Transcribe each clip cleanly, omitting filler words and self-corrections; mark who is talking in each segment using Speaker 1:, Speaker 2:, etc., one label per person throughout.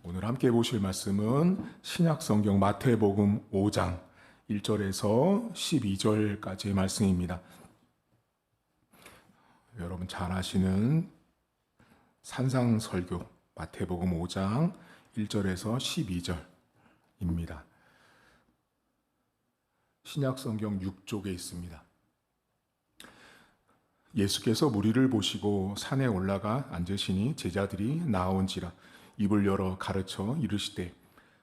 Speaker 1: 오늘 함께 보실 말씀은 신약성경 마태복음 5장 1절에서 12절까지의 말씀입니다. 여러분 잘 아시는 산상설교 마태복음 5장 1절에서 12절입니다. 신약성경 6쪽에 있습니다. 예수께서 무리를 보시고 산에 올라가 앉으시니 제자들이 나아온지라 입을 열어 가르쳐 이르시되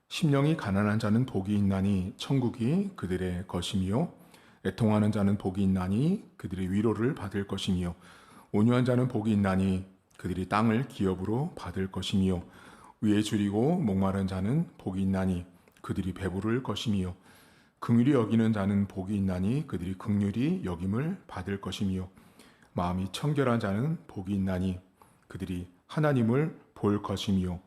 Speaker 1: 심령이 가난한 자는 복이 있나니 천국이 그들의 것이며 애통하는 자는 복이 있나니 그들의 위로를 받을 것이며 온유한 자는 복이 있나니 그들이 땅을 기업으로 받을 것이며 위에 줄이고 목마른 자는 복이 있나니 그들이 배부를 것이며 긍휼히 여기는 자는 복이 있나니 그들이 긍휼히 여김을 받을 것이며 마음이 청결한 자는 복이 있나니 그들이 하나님을 볼 것이며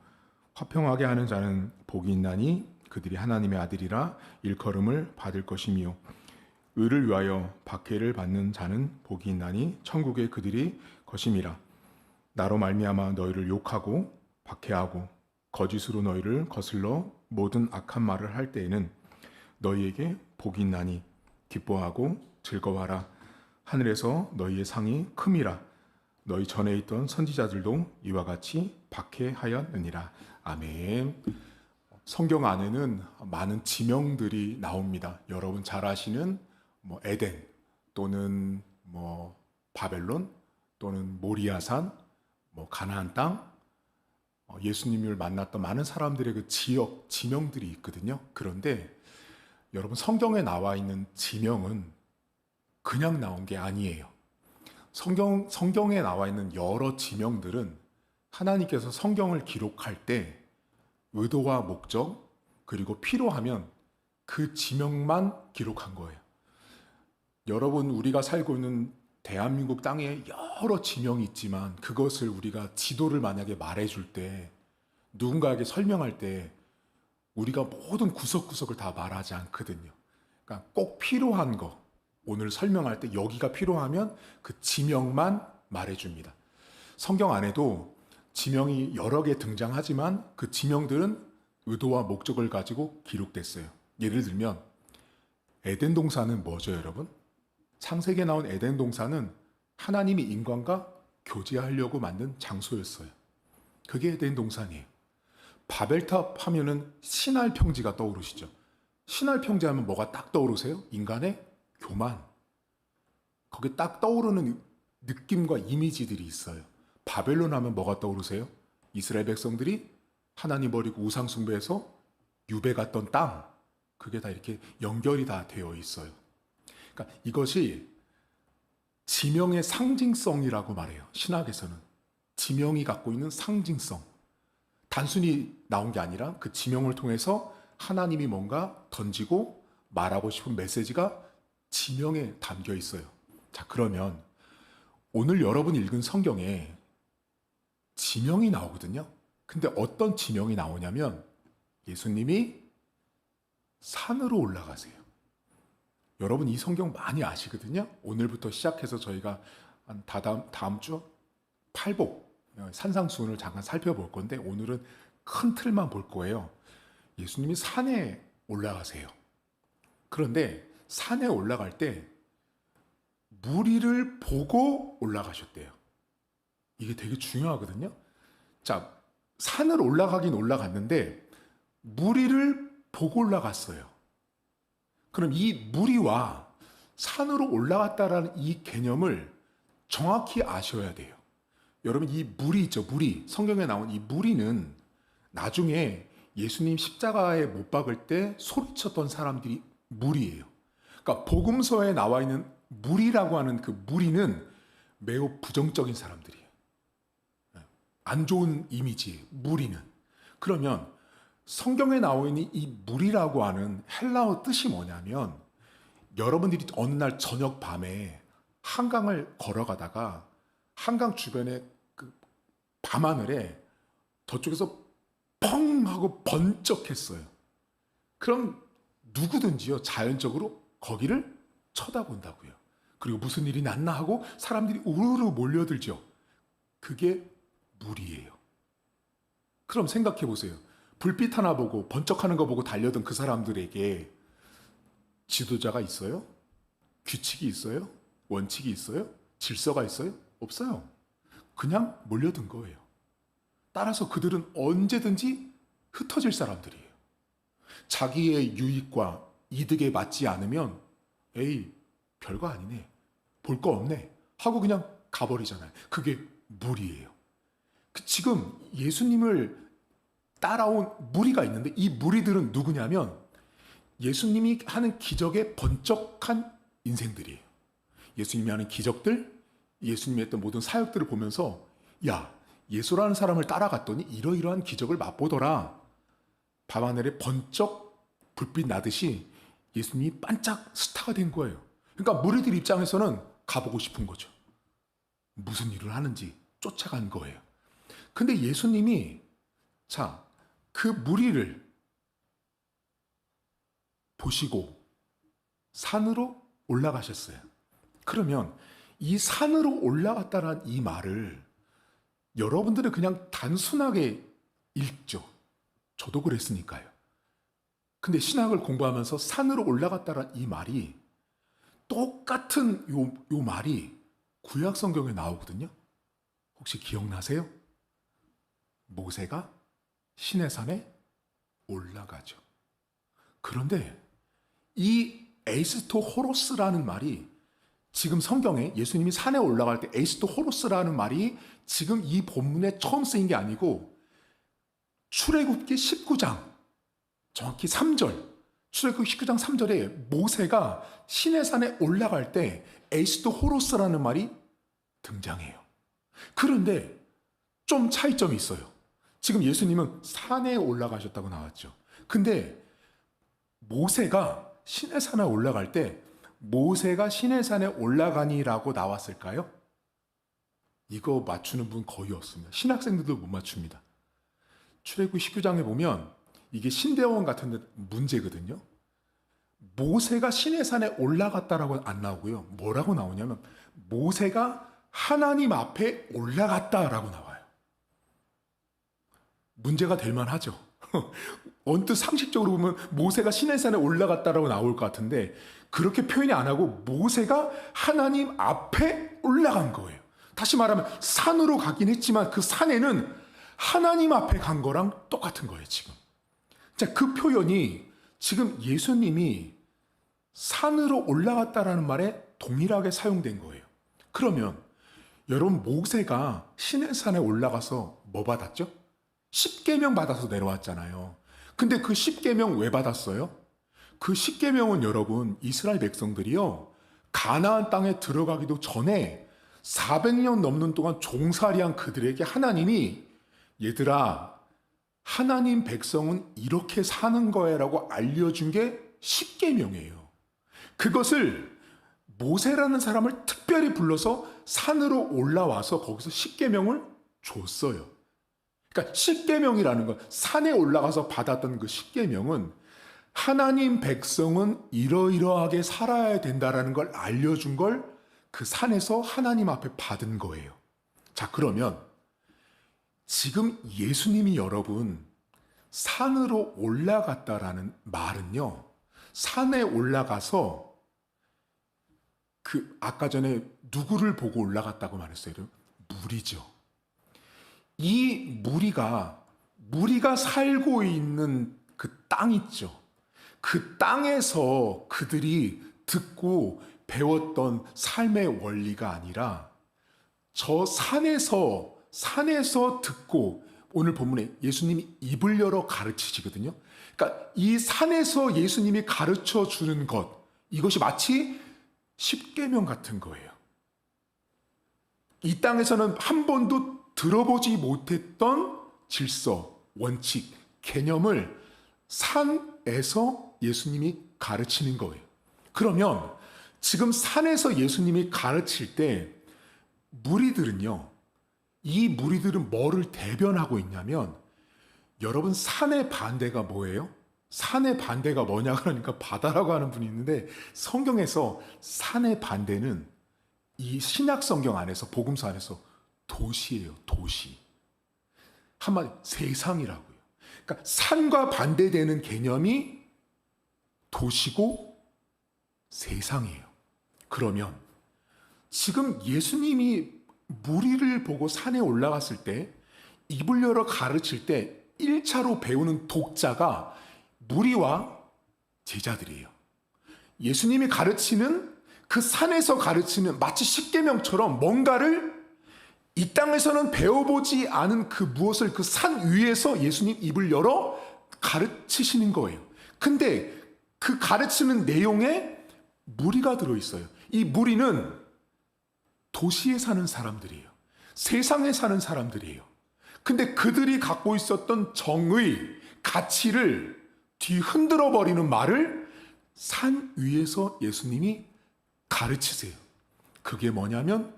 Speaker 1: 화평하게 하는 자는 복이 있나니 그들이 하나님의 아들이라 일컬음을 받을 것이며 의를 위하여 박해를 받는 자는 복이 있나니 천국에 그들이 것임이라. 나로 말미암아 너희를 욕하고 박해하고 거짓으로 너희를 거슬러 모든 악한 말을 할 때에는 너희에게 복이 있나니 기뻐하고 즐거워하라. 하늘에서 너희의 상이 큼이라. 너희 전에 있던 선지자들도 이와 같이 박해하였느니라. 아멘. 성경 안에는 많은 지명들이 나옵니다. 여러분 잘 아시는 에덴 또는 바벨론 또는 모리아산, 가나안 땅, 예수님을 만났던 많은 사람들의 그 지역 지명들이 있거든요. 그런데 여러분 성경에 나와 있는 지명은 그냥 나온 게 아니에요. 성경에 나와 있는 여러 지명들은 하나님께서 성경을 기록할 때 의도와 목적 그리고 필요하면 그 지명만 기록한 거예요. 여러분 우리가 살고 있는 대한민국 땅에 여러 지명이 있지만 그것을 우리가 지도를 만약에 말해줄 때 누군가에게 설명할 때 우리가 모든 구석구석을 다 말하지 않거든요. 그러니까 꼭 필요한 거 오늘 설명할 때 여기가 필요하면 그 지명만 말해줍니다. 성경 안에도 지명이 여러 개 등장하지만 그 지명들은 의도와 목적을 가지고 기록됐어요. 예를 들면 에덴 동산은 뭐죠, 여러분? 창세기에 나온 에덴 동산은 하나님이 인간과 교제하려고 만든 장소였어요. 그게 에덴 동산이에요. 바벨탑 하면은 신할 평지가 떠오르시죠? 신할 평지 하면 뭐가 딱 떠오르세요? 인간의 교만. 거기에 딱 떠오르는 느낌과 이미지들이 있어요. 바벨론 하면 뭐가 떠오르세요? 이스라엘 백성들이 하나님 버리고 우상 숭배해서 유배 갔던 땅. 그게 다 이렇게 연결이 다 되어 있어요. 그러니까 이것이 지명의 상징성이라고 말해요. 신학에서는. 지명이 갖고 있는 상징성. 단순히 나온 게 아니라 그 지명을 통해서 하나님이 뭔가 던지고 말하고 싶은 메시지가 지명에 담겨 있어요. 자, 그러면 오늘 여러분이 읽은 성경에 지명이 나오거든요. 근데 어떤 지명이 나오냐면 예수님이 산으로 올라가세요. 여러분 이 성경 많이 아시거든요. 오늘부터 시작해서 저희가 한 다음 주 팔복 산상수훈을 잠깐 살펴볼 건데 오늘은 큰 틀만 볼 거예요. 예수님이 산에 올라가세요. 그런데 산에 올라갈 때 무리를 보고 올라가셨대요. 이게 되게 중요하거든요. 자, 산을 올라가긴 올라갔는데 무리를 보고 올라갔어요. 그럼 이 무리와 산으로 올라갔다라는 이 개념을 정확히 아셔야 돼요. 여러분 이 무리 있죠, 무리. 성경에 나온 이 무리는 나중에 예수님 십자가에 못 박을 때 소리쳤던 사람들이 무리예요. 그러니까 복음서에 나와 있는 무리라고 하는 그 무리는 매우 부정적인 사람들이에요. 안 좋은 이미지예요, 무리는. 그러면 성경에 나와 있는 이 무리라고 하는 헬라어 뜻이 뭐냐면 여러분들이 어느 날 저녁 밤에 한강을 걸어가다가 한강 주변에 그 밤하늘에 저쪽에서 펑 하고 번쩍했어요. 그럼 누구든지요 자연적으로 거기를 쳐다본다고요. 그리고 무슨 일이 났나 하고 사람들이 우르르 몰려들죠. 그게 무리예요. 그럼 생각해 보세요. 불빛 하나 보고 번쩍하는 거 보고 달려든 그 사람들에게 지도자가 있어요? 규칙이 있어요? 원칙이 있어요? 질서가 있어요? 없어요. 그냥 몰려든 거예요. 따라서 그들은 언제든지 흩어질 사람들이에요. 자기의 유익과 이득에 맞지 않으면 에이, 별거 아니네. 볼 거 없네. 하고 그냥 가버리잖아요. 그게 무리예요. 지금 예수님을 따라온 무리가 있는데 이 무리들은 누구냐면 예수님이 하는 기적에 번쩍한 인생들이에요. 예수님이 하는 기적들, 예수님이 했던 모든 사역들을 보면서 야, 예수라는 사람을 따라갔더니 이러이러한 기적을 맛보더라. 밤하늘에 번쩍 불빛 나듯이 예수님이 반짝 스타가 된 거예요. 그러니까 무리들 입장에서는 가보고 싶은 거죠. 무슨 일을 하는지 쫓아간 거예요. 근데 예수님이 그 무리를 보시고 산으로 올라가셨어요. 그러면 이 산으로 올라갔다는 이 말을 여러분들은 그냥 단순하게 읽죠. 저도 그랬으니까요. 근데 신학을 공부하면서 산으로 올라갔다는 이 말이 똑같은 요 말이 구약 성경에 나오거든요. 혹시 기억나세요? 모세가 시내산에 올라가죠. 그런데 이 에이스토 호로스라는 말이 지금 성경에 예수님이 산에 올라갈 때 에이스토 호로스라는 말이 지금 이 본문에 처음 쓰인 게 아니고 출애굽기 19장 정확히 3절 출애굽기 19장 3절에 모세가 시내산에 올라갈 때 에이스토 호로스라는 말이 등장해요. 그런데 좀 차이점이 있어요. 지금 예수님은 산에 올라가셨다고 나왔죠. 근데 모세가 시내산에 올라갈 때 모세가 시내산에 올라가니라고 나왔을까요? 이거 맞추는 분 거의 없습니다. 신학생들도 못 맞춥니다. 출애굽기 19장에 보면 이게 신대원 같은 문제거든요. 모세가 시내산에 올라갔다라고 안 나오고요. 뭐라고 나오냐면 모세가 하나님 앞에 올라갔다라고 나와요. 문제가 될 만하죠. 언뜻 상식적으로 보면 모세가 시내산에 올라갔다라고 나올 것 같은데 그렇게 표현이 안 하고 모세가 하나님 앞에 올라간 거예요. 다시 말하면 산으로 가긴 했지만 그 산에는 하나님 앞에 간 거랑 똑같은 거예요, 지금. 자, 그 표현이 지금 예수님이 산으로 올라갔다라는 말에 동일하게 사용된 거예요. 그러면 여러분 모세가 시내산에 올라가서 뭐 받았죠? 십계명 받아서 내려왔잖아요. 근데 그 십계명 왜 받았어요? 그 십계명은 여러분 이스라엘 백성들이요 가나안 땅에 들어가기도 전에 400년 넘는 동안 종살이한 그들에게 하나님이 얘들아 하나님 백성은 이렇게 사는 거야라고 알려준 게 십계명이에요. 그것을 모세라는 사람을 특별히 불러서 산으로 올라와서 거기서 십계명을 줬어요. 그러니까 십계명이라는 건 산에 올라가서 받았던 그 십계명은 하나님 백성은 이러이러하게 살아야 된다라는 걸 알려준 걸 그 산에서 하나님 앞에 받은 거예요. 자, 그러면 지금 예수님이 여러분 산으로 올라갔다라는 말은요. 산에 올라가서 그 아까 전에 누구를 보고 올라갔다고 말했어요? 무리죠. 이 무리가 살고 있는 그 땅 있죠. 그 땅에서 그들이 듣고 배웠던 삶의 원리가 아니라 저 산에서 듣고 오늘 본문에 예수님이 입을 열어 가르치시거든요. 그러니까 이 산에서 예수님이 가르쳐 주는 것 이것이 마치 십계명 같은 거예요. 이 땅에서는 한 번도 들어보지 못했던 질서, 원칙, 개념을 산에서 예수님이 가르치는 거예요. 그러면 지금 산에서 예수님이 가르칠 때 이 무리들은 뭐를 대변하고 있냐면 여러분 산의 반대가 뭐예요? 산의 반대가 뭐냐 그러니까 바다라고 하는 분이 있는데 성경에서 산의 반대는 이 신약 성경 안에서 복음서 안에서 도시예요. 도시. 한마디 세상이라고요. 그러니까 산과 반대되는 개념이 도시고 세상이에요. 그러면 지금 예수님이 무리를 보고 산에 올라갔을 때 입을 열어 가르칠 때 1차로 배우는 독자가 무리와 제자들이에요. 예수님이 가르치는 그 산에서 가르치는 마치 십계명처럼 뭔가를 이 땅에서는 배워보지 않은 그 무엇을 그 산 위에서 예수님 입을 열어 가르치시는 거예요. 근데 그 가르치는 내용에 무리가 들어있어요. 이 무리는 도시에 사는 사람들이에요. 세상에 사는 사람들이에요. 근데 그들이 갖고 있었던 정의, 가치를 뒤흔들어 버리는 말을 산 위에서 예수님이 가르치세요. 그게 뭐냐면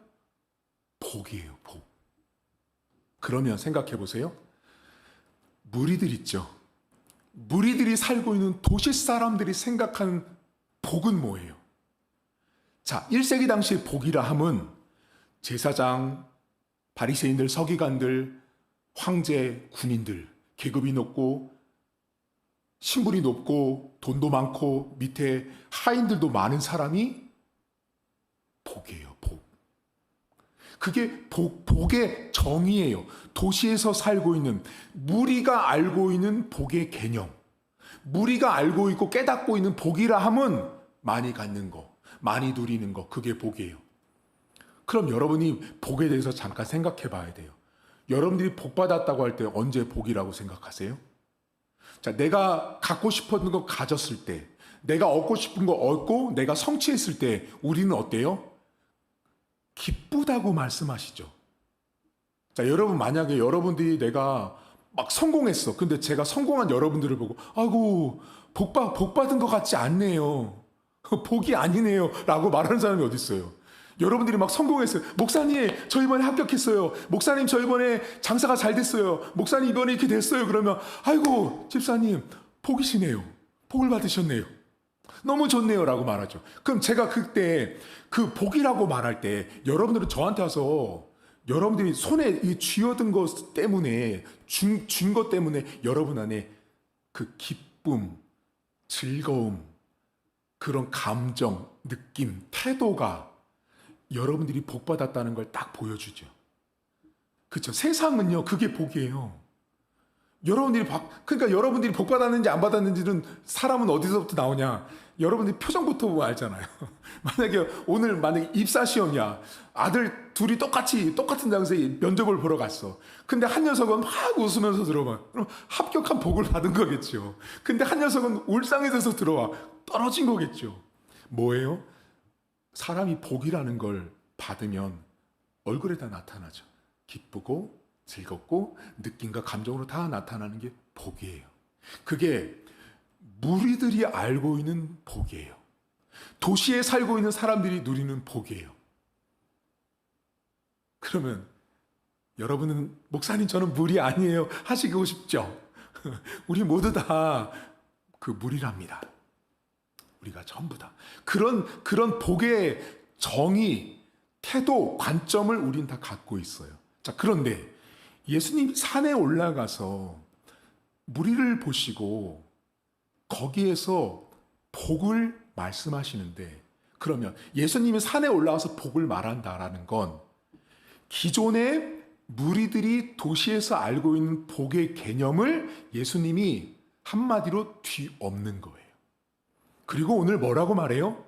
Speaker 1: 복이에요, 복. 그러면 생각해 보세요. 무리들 있죠. 무리들이 살고 있는 도시 사람들이 생각하는 복은 뭐예요? 자, 1세기 당시의 복이라 함은 제사장, 바리새인들, 서기관들, 황제, 군인들, 계급이 높고 신분이 높고 돈도 많고 밑에 하인들도 많은 사람이 복이에요, 복. 그게 복의 정의예요. 도시에서 살고 있는 무리가 알고 있는 복의 개념, 무리가 알고 있고 깨닫고 있는 복이라 함은 많이 갖는 거, 많이 누리는 거, 그게 복이에요. 그럼 여러분이 복에 대해서 잠깐 생각해 봐야 돼요. 여러분들이 복 받았다고 할 때 언제 복이라고 생각하세요? 자, 내가 갖고 싶었던 거 가졌을 때, 내가 얻고 싶은 거 얻고 내가 성취했을 때 우리는 어때요? 기쁘다고 말씀하시죠. 자, 여러분 만약에 여러분들이 내가 막 성공했어. 근데 제가 성공한 여러분들을 보고 아이고 복 받은 것 같지 않네요. 복이 아니네요. 라고 말하는 사람이 어디 있어요? 여러분들이 막 성공했어요. 목사님, 저 이번에 합격했어요. 목사님, 저 이번에 장사가 잘 됐어요. 목사님, 이번에 이렇게 됐어요. 그러면 아이고 집사님, 복이시네요. 복을 받으셨네요. 너무 좋네요. 라고 말하죠. 그럼 제가 그때 그 복이라고 말할 때 여러분들은 저한테 와서 여러분들이 손에 이 쥐어든 것 때문에 준 것 때문에 여러분 안에 그 기쁨, 즐거움, 그런 감정, 느낌, 태도가 여러분들이 복 받았다는 걸 딱 보여주죠. 그렇죠. 세상은요, 그게 복이에요. 그러니까 여러분들이 복 받았는지 안 받았는지는 사람은 어디서부터 나오냐? 여러분들이 표정부터 보면 알잖아요. 만약에 입사 시험이야. 아들 둘이 똑같은 장소에 면접을 보러 갔어. 근데 한 녀석은 막 웃으면서 들어와. 그럼 합격한 복을 받은 거겠죠. 근데 한 녀석은 울상해져서 들어와. 떨어진 거겠죠. 뭐예요? 사람이 복이라는 걸 받으면 얼굴에 다 나타나죠. 기쁘고 즐겁고 느낌과 감정으로 다 나타나는 게 복이에요. 그게 무리들이 알고 있는 복이에요. 도시에 살고 있는 사람들이 누리는 복이에요. 그러면 여러분은 목사님 저는 무리 아니에요 하시고 싶죠? 우리 모두 다 그 무리랍니다. 우리가 전부 다 그런 복의 정의, 태도, 관점을 우린 다 갖고 있어요. 자, 그런데 예수님 산에 올라가서 무리를 보시고 거기에서 복을 말씀하시는데, 그러면 예수님이 산에 올라가서 복을 말한다라는 건 기존의 무리들이 도시에서 알고 있는 복의 개념을 예수님이 한마디로 뒤엎는 거예요. 그리고 오늘 뭐라고 말해요?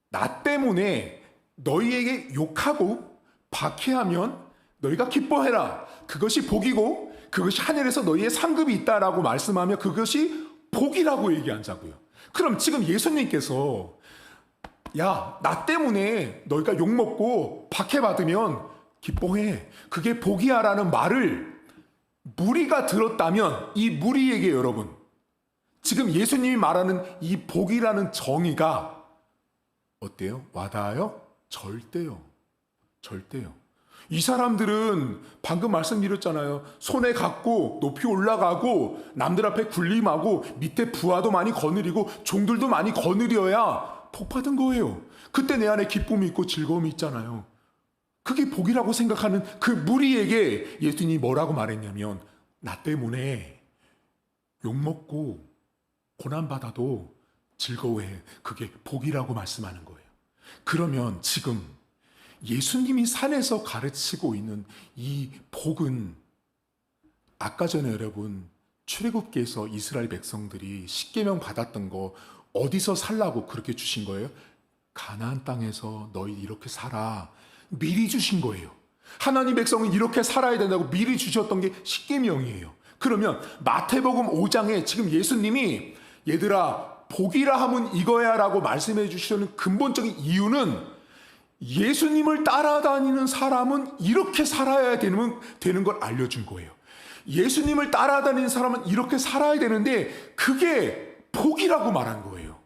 Speaker 1: 나 때문에 너희에게 욕하고 박해하면 너희가 기뻐해라. 그것이 복이고 그것이 하늘에서 너희의 상급이 있다라고 말씀하며 그것이 복이라고 얘기한다고요. 그럼 지금 예수님께서 야, 나 때문에 너희가 욕먹고 박해받으면 기뻐해. 그게 복이야라는 말을 무리가 들었다면 이 무리에게 여러분, 지금 예수님이 말하는 이 복이라는 정의가 어때요? 와닿아요? 절대요. 절대요. 이 사람들은 방금 말씀드렸잖아요. 손에 갖고 높이 올라가고 남들 앞에 군림하고 밑에 부하도 많이 거느리고 종들도 많이 거느려야 복 받은 거예요. 그때 내 안에 기쁨이 있고 즐거움이 있잖아요. 그게 복이라고 생각하는 그 무리에게 예수님이 뭐라고 말했냐면 나 때문에 욕먹고 고난받아도 즐거워해. 그게 복이라고 말씀하는 거예요. 그러면 지금 예수님이 산에서 가르치고 있는 이 복은 아까 전에 여러분 출애굽기에서 이스라엘 백성들이 십계명 받았던 거 어디서 살라고 그렇게 주신 거예요? 가나안 땅에서 너희 이렇게 살아. 미리 주신 거예요. 하나님 백성은 이렇게 살아야 된다고 미리 주셨던 게 십계명이에요. 그러면 마태복음 5장에 지금 예수님이 얘들아 복이라 하면 이거야 라고 말씀해 주시는 근본적인 이유는 예수님을 따라다니는 사람은 이렇게 살아야 되는 걸 알려준 거예요. 예수님을 따라다니는 사람은 이렇게 살아야 되는데 그게 복이라고 말한 거예요.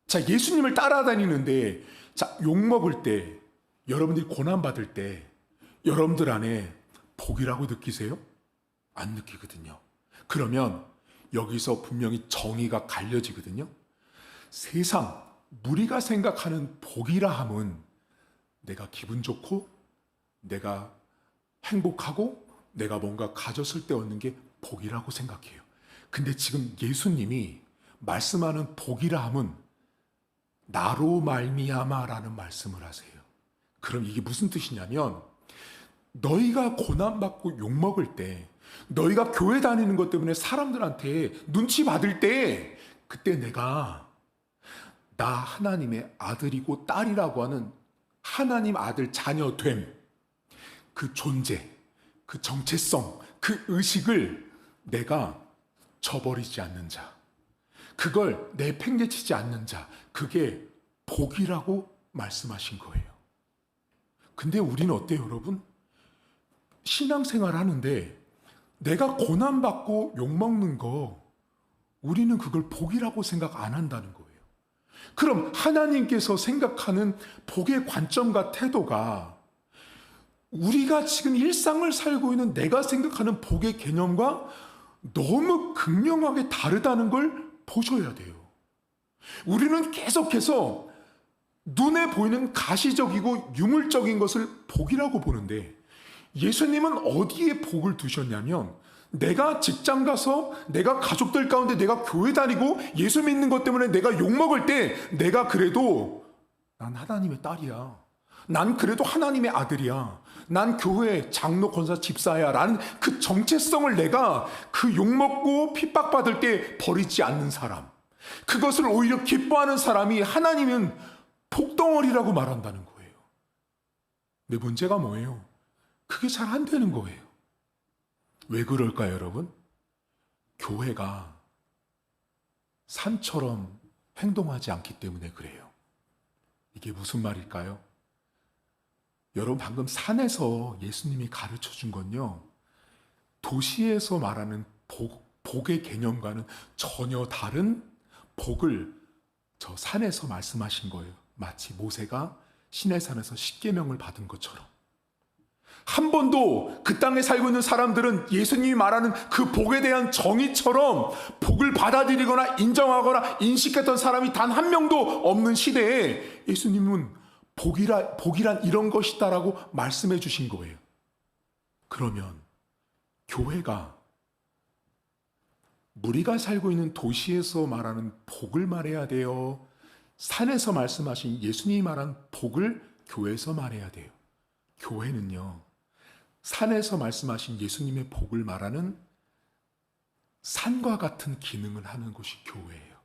Speaker 1: 자, 예수님을 따라다니는데 자, 욕먹을 때 여러분들이 고난받을 때 여러분들 안에 복이라고 느끼세요? 안 느끼거든요. 그러면 여기서 분명히 정의가 갈려지거든요. 세상 우리가 생각하는 복이라 함은 내가 기분 좋고 내가 행복하고 내가 뭔가 가졌을 때 얻는 게 복이라고 생각해요. 근데 지금 예수님이 말씀하는 복이라 함은 나로 말미암아라는 말씀을 하세요. 그럼 이게 무슨 뜻이냐면 너희가 고난받고 욕먹을 때 너희가 교회 다니는 것 때문에 사람들한테 눈치 받을 때 그때 내가 나 하나님의 아들이고 딸이라고 하는 하나님 아들 자녀됨 그 존재 그 정체성 그 의식을 내가 저버리지 않는 자 그걸 내팽개치지 않는 자 그게 복이라고 말씀하신 거예요. 근데 우리는 어때요 여러분? 신앙생활 하는데 내가 고난받고 욕먹는 거 우리는 그걸 복이라고 생각 안 한다는 거예요. 그럼 하나님께서 생각하는 복의 관점과 태도가 우리가 지금 일상을 살고 있는 내가 생각하는 복의 개념과 너무 극명하게 다르다는 걸 보셔야 돼요. 우리는 계속해서 눈에 보이는 가시적이고 유물적인 것을 복이라고 보는데 예수님은 어디에 복을 두셨냐면 내가 직장 가서 내가 가족들 가운데 내가 교회 다니고 예수 믿는 것 때문에 내가 욕먹을 때 내가 그래도 난 하나님의 딸이야. 난 그래도 하나님의 아들이야. 난 교회 장로 권사 집사야 라는 그 정체성을 내가 그 욕먹고 핍박받을 때 버리지 않는 사람 그것을 오히려 기뻐하는 사람이 하나님은 복덩어리라고 말한다는 거예요. 근데 문제가 뭐예요? 그게 잘 안 되는 거예요. 왜 그럴까요, 여러분? 교회가 산처럼 행동하지 않기 때문에 그래요. 이게 무슨 말일까요? 여러분 방금 산에서 예수님이 가르쳐 준 건요. 도시에서 말하는 복의 개념과는 전혀 다른 복을 저 산에서 말씀하신 거예요. 마치 모세가 시내산에서 십계명을 받은 것처럼. 한 번도 그 땅에 살고 있는 사람들은 예수님이 말하는 그 복에 대한 정의처럼 복을 받아들이거나 인정하거나 인식했던 사람이 단 한 명도 없는 시대에 예수님은 복이란 이런 것이다라고 말씀해 주신 거예요. 그러면 교회가 우리가 살고 있는 도시에서 말하는 복을 말해야 돼요? 산에서 말씀하신 예수님이 말한 복을 교회에서 말해야 돼요? 교회는요. 산에서 말씀하신 예수님의 복을 말하는 산과 같은 기능을 하는 곳이 교회예요.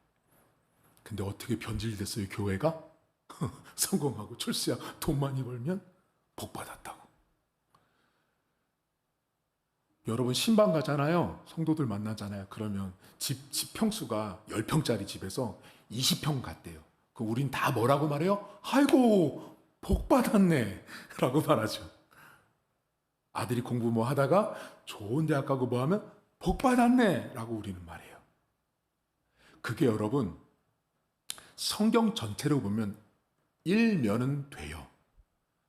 Speaker 1: 근데 어떻게 변질됐어요, 교회가? 성공하고 출세하고 돈 많이 벌면 복 받았다고. 여러분 신방 가잖아요. 성도들 만나잖아요. 그러면 집 평수가 10평짜리 집에서 20평 갔대요. 그 우린 다 뭐라고 말해요? 아이고 복 받았네 라고 말하죠. 아들이 공부 뭐 하다가 좋은 대학 가고 뭐 하면 복 받았네 라고 우리는 말해요. 그게 여러분 성경 전체로 보면 일면은 돼요.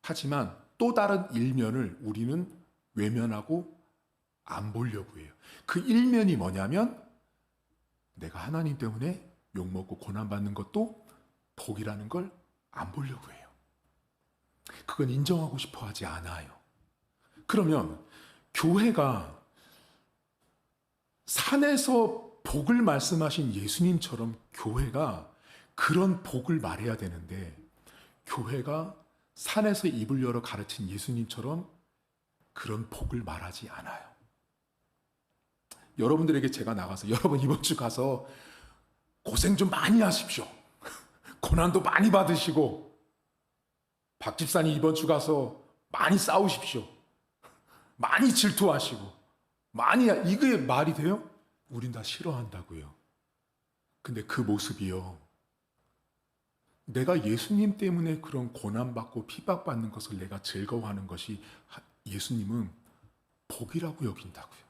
Speaker 1: 하지만 또 다른 일면을 우리는 외면하고 안 보려고 해요. 그 일면이 뭐냐면 내가 하나님 때문에 욕먹고 고난받는 것도 복이라는 걸 안 보려고 해요. 그건 인정하고 싶어 하지 않아요. 그러면 교회가 산에서 복을 말씀하신 예수님처럼 교회가 그런 복을 말해야 되는데, 교회가 산에서 입을 열어 가르친 예수님처럼 그런 복을 말하지 않아요. 여러분들에게 제가 나가서, 여러분 이번 주 가서 고생 좀 많이 하십시오. 고난도 많이 받으시고, 박 집사님 이번 주 가서 많이 싸우십시오. 많이 질투하시고, 이게 말이 돼요? 우린 다 싫어한다고요. 근데 그 모습이요, 내가 예수님 때문에 그런 고난받고 핍박받는 것을 내가 즐거워하는 것이 예수님은 복이라고 여긴다고요.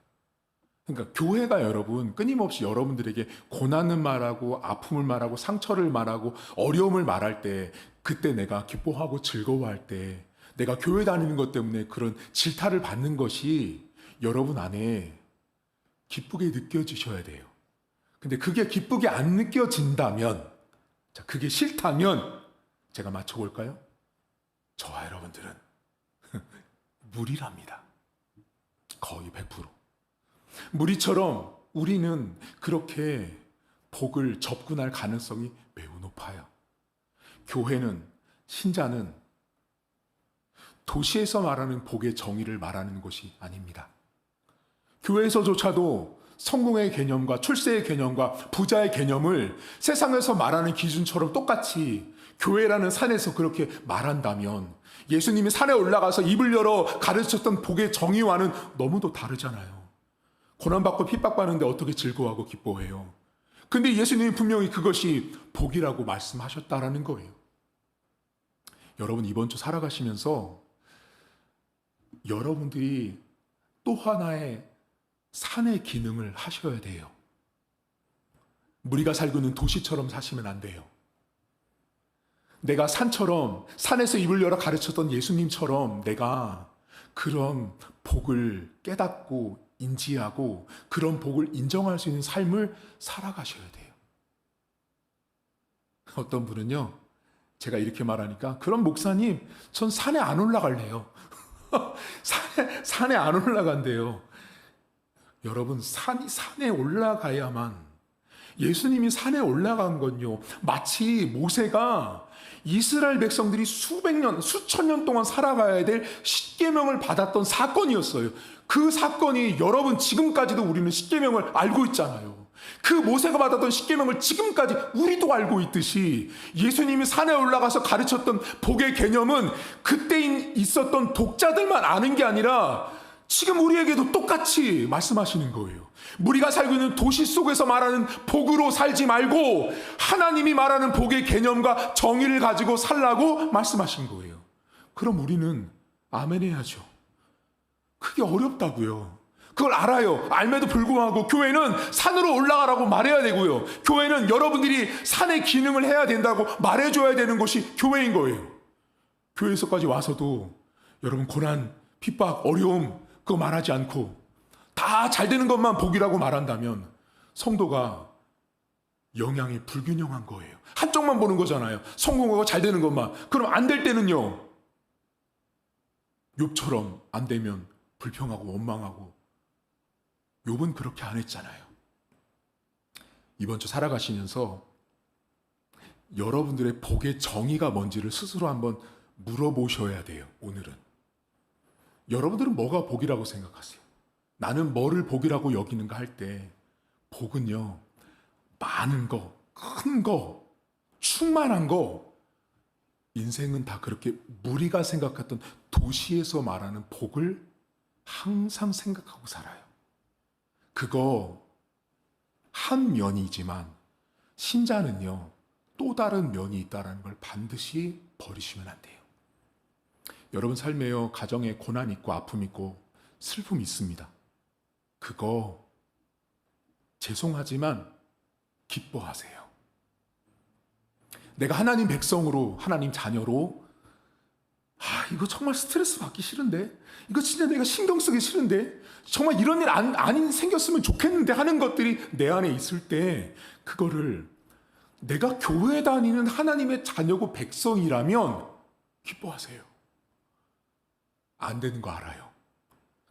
Speaker 1: 그러니까 교회가 여러분 끊임없이 여러분들에게 고난을 말하고 아픔을 말하고 상처를 말하고 어려움을 말할 때, 그때 내가 기뻐하고 즐거워할 때, 내가 교회 다니는 것 때문에 그런 질타를 받는 것이 여러분 안에 기쁘게 느껴지셔야 돼요. 근데 그게 기쁘게 안 느껴진다면, 자, 그게 싫다면 제가 맞춰볼까요? 저와 여러분들은 무리랍니다. 거의 100%. 무리처럼 우리는 그렇게 복을 접근할 가능성이 매우 높아요. 교회는, 신자는 도시에서 말하는 복의 정의를 말하는 것이 아닙니다. 교회에서조차도 성공의 개념과 출세의 개념과 부자의 개념을 세상에서 말하는 기준처럼 똑같이 교회라는 산에서 그렇게 말한다면, 예수님이 산에 올라가서 입을 열어 가르쳤던 복의 정의와는 너무도 다르잖아요. 고난받고 핍박받는데 어떻게 즐거워하고 기뻐해요? 근데 예수님이 분명히 그것이 복이라고 말씀하셨다라는 거예요. 여러분 이번 주 살아가시면서 여러분들이 또 하나의 산의 기능을 하셔야 돼요. 우리가 살고 있는 도시처럼 사시면 안 돼요. 내가 산처럼, 산에서 입을 열어 가르쳤던 예수님처럼 내가 그런 복을 깨닫고 인지하고 그런 복을 인정할 수 있는 삶을 살아가셔야 돼요. 어떤 분은요, 제가 이렇게 말하니까, 그럼 목사님 전 산에 안 올라갈래요. 산에 안 올라간대요. 여러분, 산에 올라가야만, 예수님이 산에 올라간 건요, 마치 모세가 이스라엘 백성들이 수백 년, 수천 년 동안 살아가야 될 십계명을 받았던 사건이었어요. 그 사건이 여러분 지금까지도 우리는 십계명을 알고 있잖아요. 그 모세가 받았던 십계명을 지금까지 우리도 알고 있듯이, 예수님이 산에 올라가서 가르쳤던 복의 개념은 그때 있었던 독자들만 아는 게 아니라 지금 우리에게도 똑같이 말씀하시는 거예요. 우리가 살고 있는 도시 속에서 말하는 복으로 살지 말고 하나님이 말하는 복의 개념과 정의를 가지고 살라고 말씀하신 거예요. 그럼 우리는 아멘 해야죠. 그게 어렵다고요. 그걸 알아요. 알매도 불구하고 교회는 산으로 올라가라고 말해야 되고요. 교회는 여러분들이 산의 기능을 해야 된다고 말해줘야 되는 것이 교회인 거예요. 교회에서까지 와서도 여러분 고난, 핍박, 어려움 그거 말하지 않고 다 잘 되는 것만 복이라고 말한다면 성도가 영향이 불균형한 거예요. 한쪽만 보는 거잖아요. 성공하고 잘 되는 것만. 그럼 안 될 때는요, 욥처럼 안 되면 불평하고 원망하고. 욥은 그렇게 안 했잖아요. 이번 주 살아가시면서 여러분들의 복의 정의가 뭔지를 스스로 한번 물어보셔야 돼요. 오늘은 여러분들은 뭐가 복이라고 생각하세요? 나는 뭐를 복이라고 여기는가 할 때, 복은요, 많은 거, 큰 거, 충만한 거, 인생은 다 그렇게 무리가 생각했던 도시에서 말하는 복을 항상 생각하고 살아요. 그거 한 면이지만 신자는요, 또 다른 면이 있다는 걸 반드시 버리시면 안 돼요. 여러분 삶에요, 가정에 고난 있고 아픔 있고 슬픔 있습니다. 그거 죄송하지만 기뻐하세요. 내가 하나님 백성으로, 하나님 자녀로, 이거 정말 스트레스 받기 싫은데, 이거 진짜 내가 신경 쓰기 싫은데, 정말 이런 일 안 생겼으면 좋겠는데 하는 것들이 내 안에 있을 때, 그거를 내가 교회 다니는 하나님의 자녀고 백성이라면 기뻐하세요. 안 되는 거 알아요.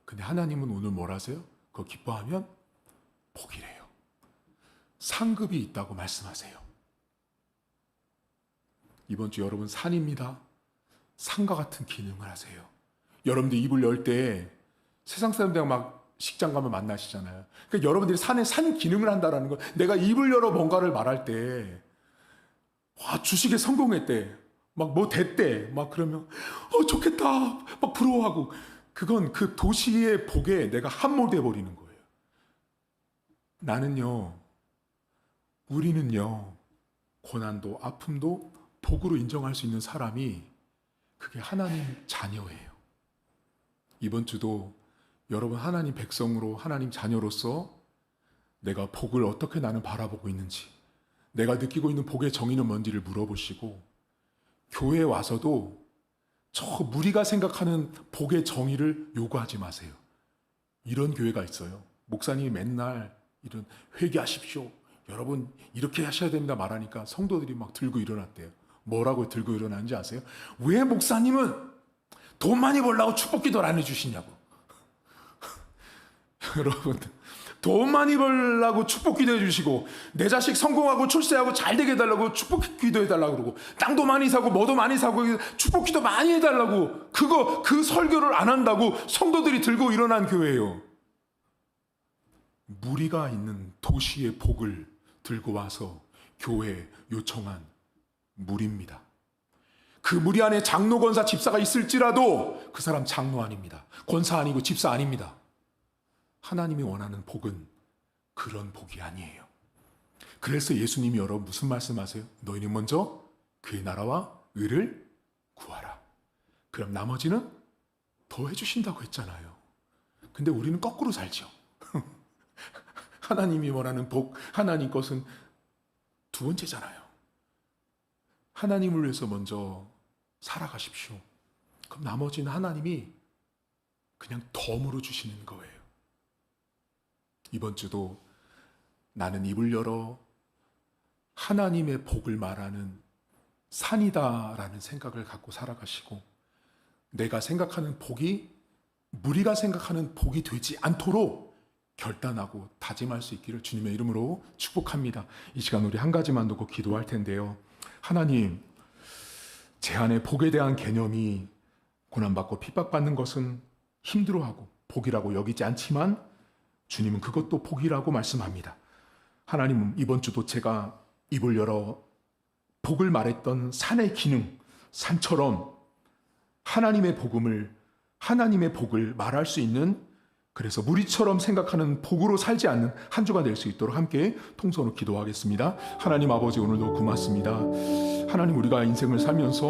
Speaker 1: 근데 하나님은 오늘 뭘 하세요? 그거 기뻐하면 복이래요. 상급이 있다고 말씀하세요. 이번 주 여러분 산입니다. 산과 같은 기능을 하세요. 여러분들 입을 열 때 세상 사람들이랑 막 식장 가면 만나시잖아요. 그러니까 여러분들이 산 기능을 한다라는 거. 내가 입을 열어 뭔가를 말할 때, 와, 주식에 성공했대. 막 뭐 됐대. 막 그러면, 좋겠다. 막 부러워하고. 그건 그 도시의 복에 내가 함몰돼 버리는 거예요. 나는요, 우리는요, 고난도, 아픔도 복으로 인정할 수 있는 사람이 그게 하나님 자녀예요. 이번 주도 여러분 하나님 백성으로 하나님 자녀로서 내가 복을 어떻게 나는 바라보고 있는지, 내가 느끼고 있는 복의 정의는 뭔지를 물어보시고, 교회에 와서도 저 무리가 생각하는 복의 정의를 요구하지 마세요. 이런 교회가 있어요. 목사님이 맨날 이런 회개하십시오, 여러분 이렇게 하셔야 됩니다 말하니까 성도들이 막 들고 일어났대요. 뭐라고 들고 일어나는지 아세요? 왜 목사님은 돈 많이 벌라고 축복 기도를 안 해주시냐고. 여러분, 돈 많이 벌라고 축복 기도해 주시고, 내 자식 성공하고 출세하고 잘 되게 해달라고 축복 기도해 달라고 그러고, 땅도 많이 사고 뭐도 많이 사고 축복 기도 많이 해달라고, 그 설교를 안 한다고 성도들이 들고 일어난 교회예요. 무리가 있는 도시의 복을 들고 와서 교회에 요청한 무리입니다. 그 무리 안에 장로, 권사, 집사가 있을지라도 그 사람 장로 아닙니다. 권사 아니고 집사 아닙니다. 하나님이 원하는 복은 그런 복이 아니에요. 그래서 예수님이 여러분 무슨 말씀하세요? 너희는 먼저 그의 나라와 의를 구하라. 그럼 나머지는 더 해주신다고 했잖아요. 근데 우리는 거꾸로 살죠. 하나님이 원하는 복, 하나님 것은 두 번째잖아요. 하나님을 위해서 먼저 살아가십시오. 그럼 나머지는 하나님이 그냥 덤으로 주시는 거예요. 이번 주도 나는 입을 열어 하나님의 복을 말하는 산이다라는 생각을 갖고 살아가시고, 내가 생각하는 복이 무리가 생각하는 복이 되지 않도록 결단하고 다짐할 수 있기를 주님의 이름으로 축복합니다. 이 시간 우리 한 가지만 놓고 기도할 텐데요. 하나님, 제 안에 복에 대한 개념이 고난받고 핍박받는 것은 힘들어하고 복이라고 여기지 않지만 주님은 그것도 복이라고 말씀합니다. 하나님, 이번 주도 제가 입을 열어 복을 말했던 산의 기능, 산처럼 하나님의 복을 말할 수 있는, 그래서 무리처럼 생각하는 복으로 살지 않는 한 주가 될 수 있도록 함께 통성으로 기도하겠습니다. 하나님 아버지, 오늘도 고맙습니다. 하나님, 우리가 인생을 살면서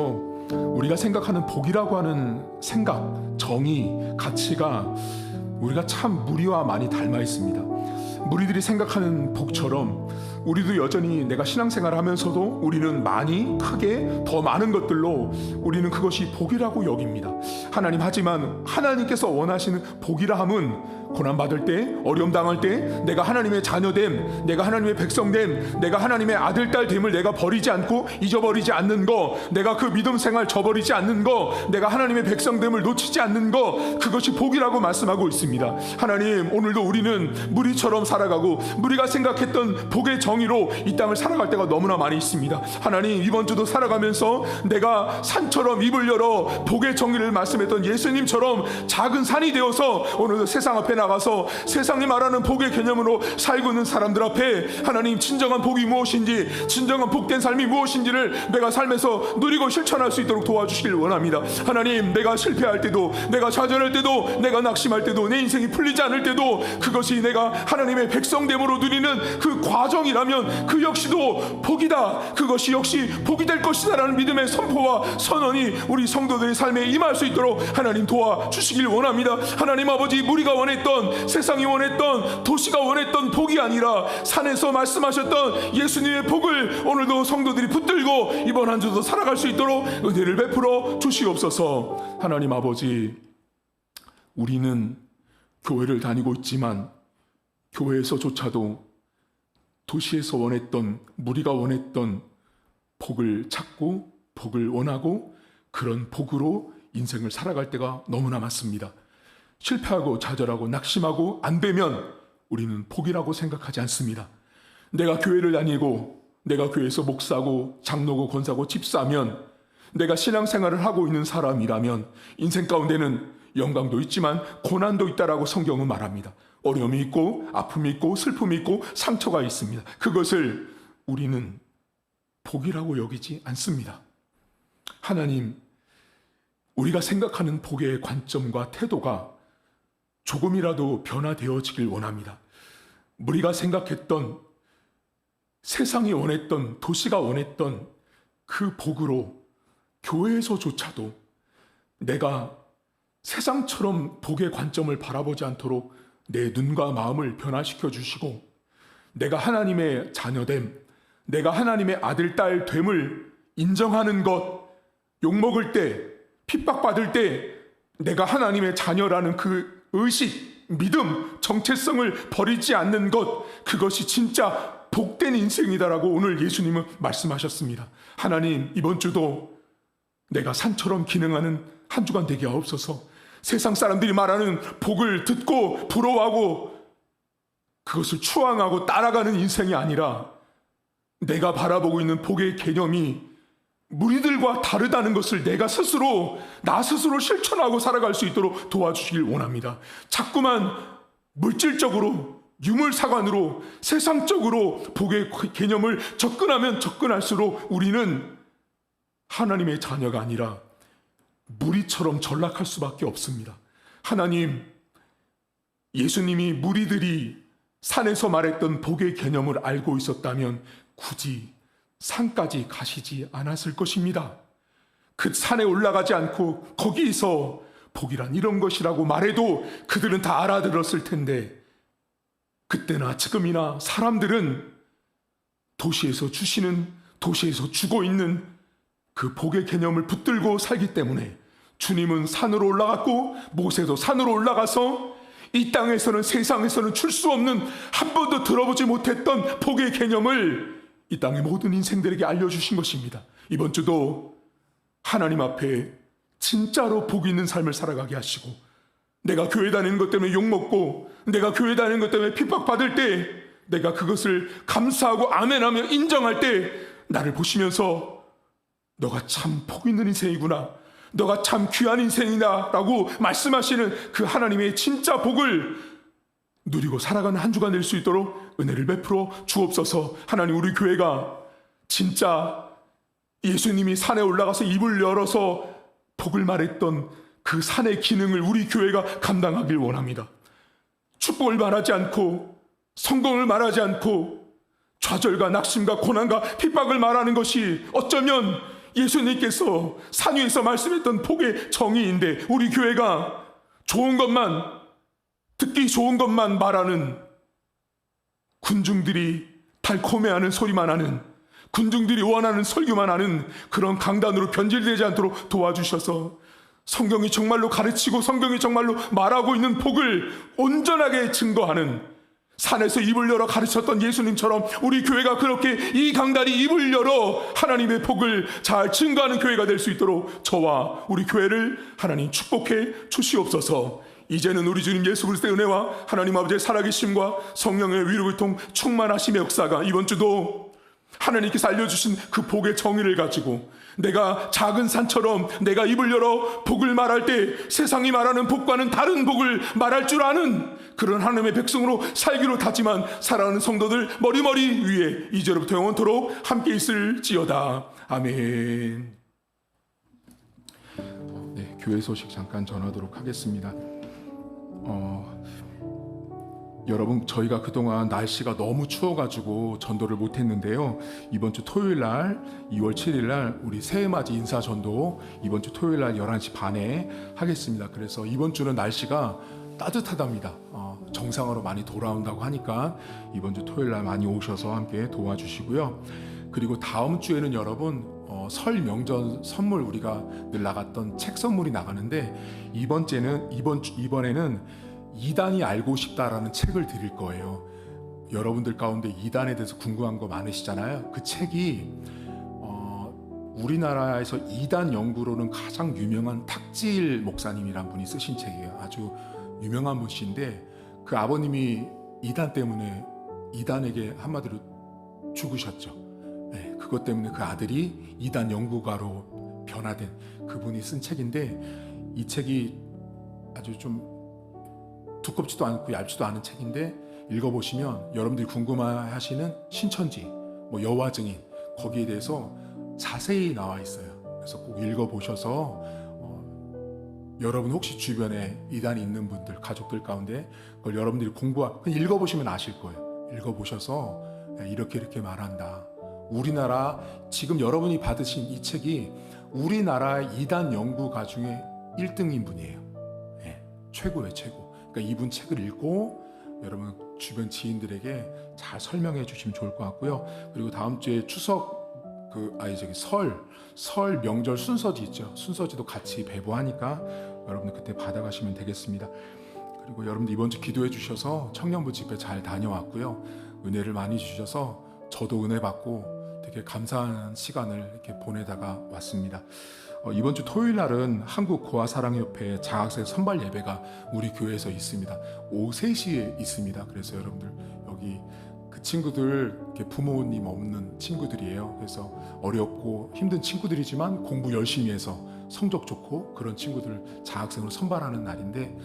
Speaker 1: 우리가 생각하는 복이라고 하는 생각, 정의, 가치가 우리가 참 무리와 많이 닮아 있습니다. 무리들이 생각하는 복처럼 우리도 여전히 내가 신앙생활을 하면서도 우리는 많이 크게 더 많은 것들로 우리는 그것이 복이라고 여깁니다. 하나님, 하지만 하나님께서 원하시는 복이라 함은 고난받을 때, 어려움 당할 때 내가 하나님의 자녀됨, 내가 하나님의 백성됨, 내가 하나님의 아들, 딸됨을 내가 버리지 않고 잊어버리지 않는 거, 내가 그 믿음 생활 저버리지 않는 거, 내가 하나님의 백성됨을 놓치지 않는 거, 그것이 복이라고 말씀하고 있습니다. 하나님, 오늘도 우리는 무리처럼 살아가고 무리가 생각했던 복의 정의로 이 땅을 살아갈 때가 너무나 많이 있습니다. 하나님, 이번 주도 살아가면서 내가 산처럼 입을 열어 복의 정의를 말씀했던 예수님처럼 작은 산이 되어서 오늘도 세상 앞에 나가서 세상이 말하는 복의 개념으로 살고 있는 사람들 앞에 하나님, 진정한 복이 무엇인지, 진정한 복된 삶이 무엇인지를 내가 삶에서 누리고 실천할 수 있도록 도와주시길 원합니다. 하나님, 내가 실패할 때도, 내가 좌절할 때도, 내가 낙심할 때도, 내 인생이 풀리지 않을 때도 그것이 내가 하나님의 백성됨으로 누리는 그 과정이라면 그 역시도 복이다, 그것이 역시 복이 될 것이다 라는 믿음의 선포와 선언이 우리 성도들의 삶에 임할 수 있도록 하나님 도와주시길 원합니다. 하나님 아버지, 무리가 원했던, 세상이 원했던, 도시가 원했던 복이 아니라 산에서 말씀하셨던 예수님의 복을 오늘도 성도들이 붙들고 이번 한 주도 살아갈 수 있도록 은혜를 베풀어 주시옵소서. 하나님 아버지, 우리는 교회를 다니고 있지만 교회에서조차도 도시에서 원했던, 무리가 원했던 복을 찾고 복을 원하고 그런 복으로 인생을 살아갈 때가 너무나 많습니다. 실패하고 좌절하고 낙심하고 안 되면 우리는 복이라고 생각하지 않습니다. 내가 교회를 다니고 내가 교회에서 목사고 장로고 권사고 집사면, 내가 신앙생활을 하고 있는 사람이라면 인생 가운데는 영광도 있지만 고난도 있다라고 성경은 말합니다. 어려움이 있고 아픔이 있고 슬픔이 있고 상처가 있습니다. 그것을 우리는 복이라고 여기지 않습니다. 하나님, 우리가 생각하는 복의 관점과 태도가 조금이라도 변화되어지길 원합니다. 우리가 생각했던, 세상이 원했던, 도시가 원했던 그 복으로 교회에서조차도 내가 세상처럼 복의 관점을 바라보지 않도록 내 눈과 마음을 변화시켜 주시고, 내가 하나님의 자녀됨, 내가 하나님의 아들, 딸 됨을 인정하는 것, 욕먹을 때, 핍박받을 때 내가 하나님의 자녀라는 그 의식, 믿음, 정체성을 버리지 않는 것, 그것이 진짜 복된 인생이다라고 오늘 예수님은 말씀하셨습니다. 하나님, 이번 주도 내가 산처럼 기능하는 한 주간 되게 하옵소서. 세상 사람들이 말하는 복을 듣고 부러워하고 그것을 추앙하고 따라가는 인생이 아니라, 내가 바라보고 있는 복의 개념이 무리들과 다르다는 것을 내가 스스로, 나 스스로 실천하고 살아갈 수 있도록 도와주시길 원합니다. 자꾸만 물질적으로, 유물사관으로, 세상적으로 복의 개념을 접근하면 접근할수록 우리는 하나님의 자녀가 아니라 무리처럼 전락할 수밖에 없습니다. 하나님, 예수님이 무리들이 산에서 말했던 복의 개념을 알고 있었다면 굳이 산까지 가시지 않았을 것입니다. 그 산에 올라가지 않고 거기서 복이란 이런 것이라고 말해도 그들은 다 알아들었을 텐데, 그때나 지금이나 사람들은 도시에서 주시는, 도시에서 주고 있는 그 복의 개념을 붙들고 살기 때문에 주님은 산으로 올라갔고 모세도 산으로 올라가서 이 땅에서는, 세상에서는 줄 수 없는, 한 번도 들어보지 못했던 복의 개념을 이 땅의 모든 인생들에게 알려주신 것입니다. 이번 주도 하나님 앞에 진짜로 복 있는 삶을 살아가게 하시고, 내가 교회 다니는 것 때문에 욕먹고, 내가 교회 다니는 것 때문에 핍박받을 때 내가 그것을 감사하고 아멘하며 인정할 때 나를 보시면서 너가 참 복 있는 인생이구나, 너가 참 귀한 인생이다 라고 말씀하시는 그 하나님의 진짜 복을 누리고 살아가는 한 주가 될 수 있도록 은혜를 베풀어 주옵소서. 하나님, 우리 교회가 진짜 예수님이 산에 올라가서 입을 열어서 복을 말했던 그 산의 기능을 우리 교회가 감당하길 원합니다. 축복을 말하지 않고, 성공을 말하지 않고, 좌절과 낙심과 고난과 핍박을 말하는 것이 어쩌면 예수님께서 산 위에서 말씀했던 복의 정의인데, 우리 교회가 좋은 것만, 듣기 좋은 것만 말하는, 군중들이 달콤해하는 소리만 하는, 군중들이 원하는 설교만 하는 그런 강단으로 변질되지 않도록 도와주셔서 성경이 정말로 가르치고 성경이 정말로 말하고 있는 복을 온전하게 증거하는, 산에서 입을 열어 가르쳤던 예수님처럼 우리 교회가 그렇게 이 강단이 입을 열어 하나님의 복을 잘 증거하는 교회가 될 수 있도록 저와 우리 교회를 하나님 축복해 주시옵소서. 이제는 우리 주님 예수 그리스도의 은혜와 하나님 아버지의 살아계심과 성령의 위로교통 충만하심의 역사가 이번 주도 하나님께서 알려주신 그 복의 정의를 가지고, 내가 작은 산처럼 내가 입을 열어 복을 말할 때 세상이 말하는 복과는 다른 복을 말할 줄 아는 그런 하나님의 백성으로 살기로 다짐한 사랑하는 성도들 머리머리 위에 이제로부터 영원토록 함께 있을지어다. 아멘. 네, 교회 소식 잠깐 전하도록 하겠습니다. 여러분, 저희가 그동안 날씨가 너무 추워가지고 전도를 못했는데요. 이번 주 토요일 날 2월 7일 날 우리 새해맞이 인사 전도 이번 주 토요일 날 11시 반에 하겠습니다. 그래서 이번 주는 날씨가 따뜻하답니다. 정상으로 많이 돌아온다고 하니까 이번 주 토요일 날 많이 오셔서 함께 도와주시고요. 그리고 다음 주에는 여러분 설 명절 선물, 우리가 늘 나갔던 책 선물이 나가는데 이번에는 이단이 알고 싶다라는 책을 드릴 거예요. 여러분들 가운데 이단에 대해서 궁금한 거 많으시잖아요. 그 책이 우리나라에서 이단 연구로는 가장 유명한 탁지일 목사님이란 분이 쓰신 책이에요. 아주 유명한 분이신데 그 아버님이 이단 때문에 이단에게 한마디로 죽으셨죠. 예, 그것 때문에 그 아들이 이단 연구가로 변화된 그분이 쓴 책인데, 이 책이 아주 좀 두껍지도 않고 얇지도 않은 책인데, 읽어보시면 여러분들이 궁금해하시는 신천지, 뭐 여호와 증인, 거기에 대해서 자세히 나와 있어요. 그래서 꼭 읽어보셔서 여러분 혹시 주변에 이단이 있는 분들, 가족들 가운데 그걸 여러분들이 그냥 읽어보시면 아실 거예요. 읽어보셔서 이렇게 말한다. 우리나라 지금 여러분이 받으신 이 책이 우리나라 이단 연구가 중에 1등인 분이에요. 예, 최고의 최고. 그러니까 이분 책을 읽고 여러분 주변 지인들에게 잘 설명해 주시면 좋을 것 같고요. 그리고 다음 주에 추석 설 명절 순서지 있죠. 순서지도 같이 배부하니까 여러분들 그때 받아가시면 되겠습니다. 그리고 여러분들 이번 주 기도해 주셔서 청년부 집회 잘 다녀왔고요. 은혜를 많이 주셔서 저도 은혜 받고 되게 감사한 시간을 이렇게 보내다가 왔습니다. 이번 주 토요일 날은 한국 고아사랑협회 장학생 선발 예배가 우리 교회에서 있습니다. 오후 3시에 있습니다. 그래서 여러분들 여기 그 친구들 부모님 없는 친구들이에요. 그래서 어렵고 힘든 친구들이지만 공부 열심히 해서 성적 좋고 그런 친구들 장학생으로 선발하는 날인데,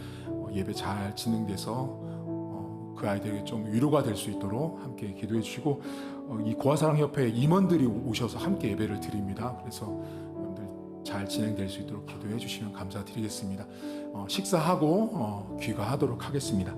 Speaker 1: 예배 잘 진행돼서 그 아이들에게 좀 위로가 될 수 있도록 함께 기도해 주시고, 이 고아사랑협회 임원들이 오셔서 함께 예배를 드립니다. 그래서 여러분들 잘 진행될 수 있도록 기도해 주시면 감사드리겠습니다. 식사하고 귀가하도록 하겠습니다.